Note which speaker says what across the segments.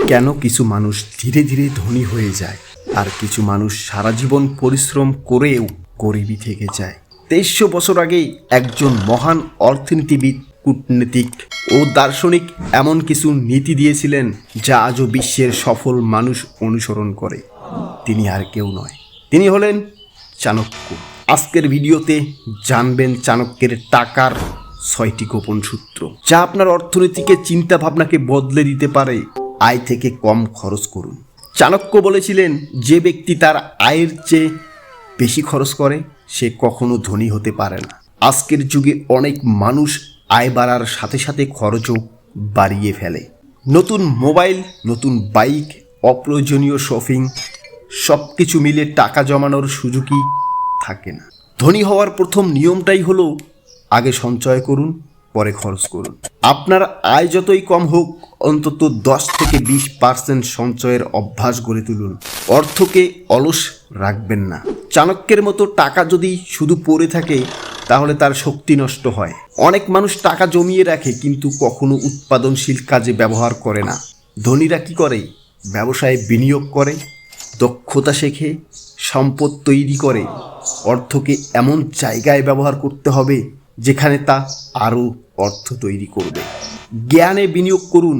Speaker 1: কেন কিছু মানুষ ধীরে ধীরে ধনী হয়ে যায় আর কিছু মানুষ সারা জীবন পরিশ্রম করেও গরিবই থেকে যায়। 2300 বছর আগে একজন মহান অর্থনীতিবিদ, কূটনীতিক ও দার্শনিক এমন কিছু নীতি দিয়েছিলেন যা আজও বিশ্বের সফল মানুষ অনুসরণ করে। তিনি আর কেউ নয়, তিনি হলেন চাণক্য। আজকের ভিডিওতে জানবেন চাণক্যের টাকার 6টি গোপন সূত্র, যা আপনার অর্থনীতিকে চিন্তা ভাবনাকে বদলে দিতে পারে। আয় থেকে কম খরচ করুন। চাণক্য বলেছিলেন, যে ব্যক্তি তার আয়ের চেয়ে বেশি খরচ করে সে কখনো ধনী হতে পারে না। আজকের যুগে অনেক মানুষ আয় বাড়ার সাথে সাথে খরচও বাড়িয়ে ফেলে। নতুন মোবাইল, নতুন বাইক, অপ্রয়োজনীয় শপিং, সব কিছু মিলে টাকা জমানোর সুযোগই থাকে না। ধনী হওয়ার প্রথম নিয়মটাই হলো আগে সঞ্চয় করুন, পরে খরচ করুন। আপনার আয় যতই কম হোক, অন্তত 10 থেকে 20% সঞ্চয়ের অভ্যাস গড়ে তুলুন। অর্থকে অলস রাখবেন না। চাণক্যের মতো টাকা যদি শুধু পড়ে থাকে তাহলে তার শক্তি নষ্ট হয়। অনেক মানুষ টাকা জমিয়ে রাখে কিন্তু কখনো উৎপাদনশীল কাজে ব্যবহার করে না। ধনীরা কি করে? ব্যবসায় বিনিয়োগ করে, দক্ষতা শেখে, সম্পদ তৈরি করে। অর্থকে এমন জায়গায় ব্যবহার করতে হবে যেখানে তা আরও অর্থ তৈরি করবে। জ্ঞানে বিনিয়োগ করুন।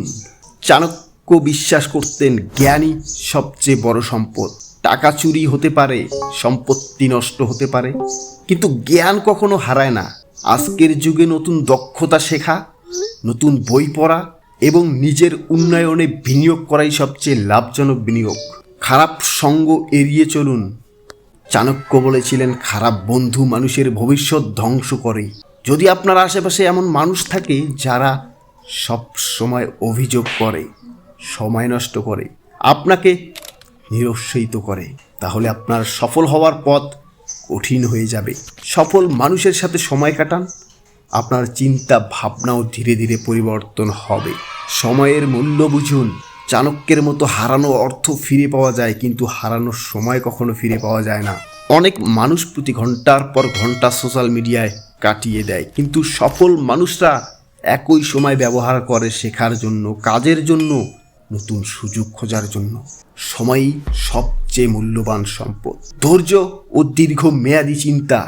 Speaker 1: চাণক্য বিশ্বাস করতেন, জ্ঞানই সবচেয়ে বড় সম্পদ। টাকা চুরি হতে পারে, সম্পত্তি নষ্ট হতে পারে, কিন্তু জ্ঞান কখনো হারায় না। আজকের যুগে নতুন দক্ষতা শেখা, নতুন বই পড়া এবং নিজের উন্নয়নে বিনিয়োগ করাই সবচেয়ে লাভজনক বিনিয়োগ। খারাপ সঙ্গ এড়িয়ে চলুন। চাণক্য বলেছিলেন, খারাপ বন্ধু মানুষের ভবিষ্যৎ ধ্বংস করে। যদি আপনার আশেপাশে এমন মানুষ থাকে যারা সব সময় অভিযোগ করে, সময় নষ্ট করে, আপনাকে নিরুৎসাহিত করে, তাহলে আপনার সফল হওয়ার পথ কঠিন হয়ে যাবে। সফল মানুষের সাথে সময় কাটান, আপনার চিন্তা ভাবনাও ধীরে ধীরে পরিবর্তন হবে। সময়ের মূল্য বুঝুন। চাণক্যের মতো হারানো অর্থ ফিরে পাওয়া যায়, কিন্তু হারানোর সময় কখনো ফিরে পাওয়া যায় না। অনেক মানুষ প্রতি ঘন্টার পর ঘন্টা সোশ্যাল মিডিয়ায় কাটিয়ে দেয়, কিন্তু সফল মানুষরা একই সময় ব্যবহার করে শেখার জন্য, কাজের জন্য, নতুন সুযোগ খোঁজার জন্য। সময়ই সবচেয়ে মূল্যবান সম্পদ। ধৈর্য ও দীর্ঘ মেয়াদী চিন্তা।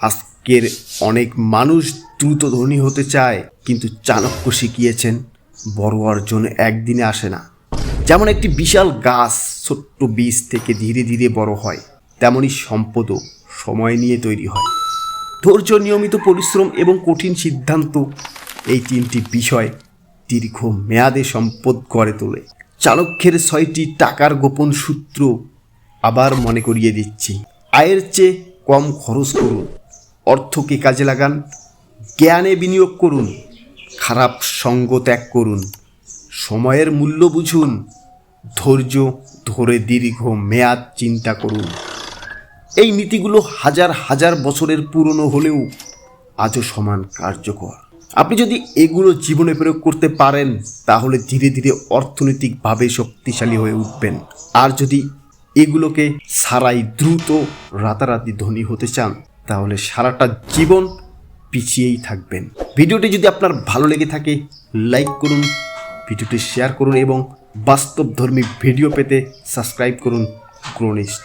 Speaker 1: আজকের অনেক মানুষ দ্রুত ধনী হতে চায়, কিন্তু চাণক্য শিখিয়েছেন বড় অর্জন একদিনে আসে না। যেমন একটি বিশাল গাছ ছোট্ট বীজ থেকে ধীরে ধীরে বড় হয়, তেমনই সম্পদও সময় নিয়ে তৈরি হয়। ধৈর্য, নিয়মিত পরিশ্রম এবং কঠিন সিদ্ধান্ত, এই 3টি বিষয় দীর্ঘ মেয়াদে সম্পদ গড়ে তোলে। চাণক্যের 6টি টাকার গোপন সূত্র আবার মনে করিয়ে দিচ্ছি। আয়ের চেয়ে কম খরচ করুন, অর্থকে কাজে লাগান, জ্ঞানে বিনিয়োগ করুন, খারাপ সঙ্গ ত্যাগ করুন, সময়ের মূল্য বুঝুন, ধৈর্য ধরে দীর্ঘ মেয়াদ চিন্তা করুন। এই নীতিগুলো হাজার হাজার বছরের পুরনো হলেও আজও সমান কার্যকর। আপনি যদি এগুলো জীবনে প্রয়োগ করতে পারেন তাহলে ধীরে ধীরে অর্থনৈতিকভাবে শক্তিশালী হয়ে উঠবেন। আর যদি এগুলোকে ছাড়াই দ্রুত রাতারাতি ধনী হতে চান তাহলে সারাটা জীবন পিছিয়েই থাকবেন। ভিডিওটি যদি আপনার ভালো লেগে থাকে লাইক করুন, ভিডিওটি শেয়ার করুন এবং বাস্তবধর্মী ভিডিও পেতে সাবস্ক্রাইব করুন গ্রোনিস্ট।